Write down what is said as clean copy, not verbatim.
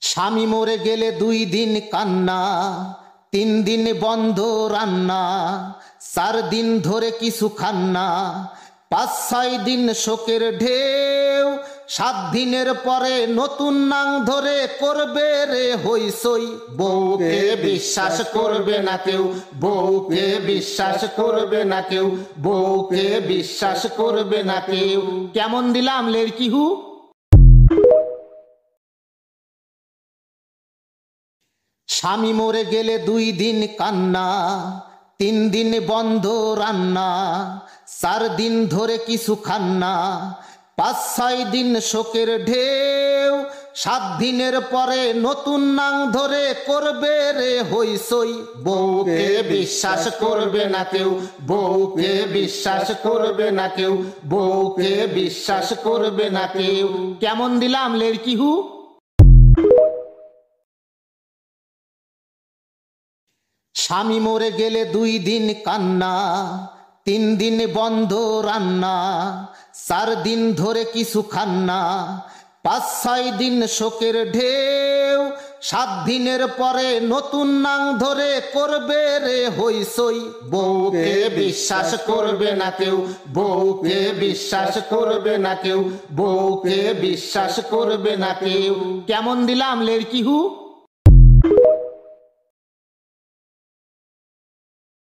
স্বামী মরে গেলে 2 দিন কান্না, 3 দিন বন্ধ রান্না, 4 দিন ধরে কিছু খান্না, 5-6 দিন শোকের ঢেউ, 7 দিনের পরে নতুন নাং ধরে করবে রে হইসই। বউকে বিশ্বাস করবে না কেউ, বউকে বিশ্বাস করবে না কেউ, বউকে বিশ্বাস করবে না কেউ। কেমন দিলাম লেড়কি হু? স্বামী মরে গেলে 2 দিন কান্না, 3 দিন বন্ধ রান্না, 4 দিন ধরে কিছু খান্না, 5-6 দিন শোকের ঢেউ, 7 দিনের পরে নতুন নাং ধরে করবে রে হইসই। বউকে বিশ্বাস করবে না কেউ, বউকে বিশ্বাস করবে না কেউ, বউকে বিশ্বাস করবে না কেউ। কেমন দিলাম লেড়কি হু? স্বামী মরে গেলে 2 দিন কান্না, 3 দিন বন্ধ রান্না, 4 দিন ধরে কিছু খান্না, 5-6 দিন শোকের ঢেউ, 7 দিনের পরে নতুন নাং ধরে করবে রে হইসই। বউকে বিশ্বাস করবে না কেউ, বউকে বিশ্বাস করবে না কেউ, বউকে বিশ্বাস করবে না কেউ। কেমন দিলাম লেড়কি হু?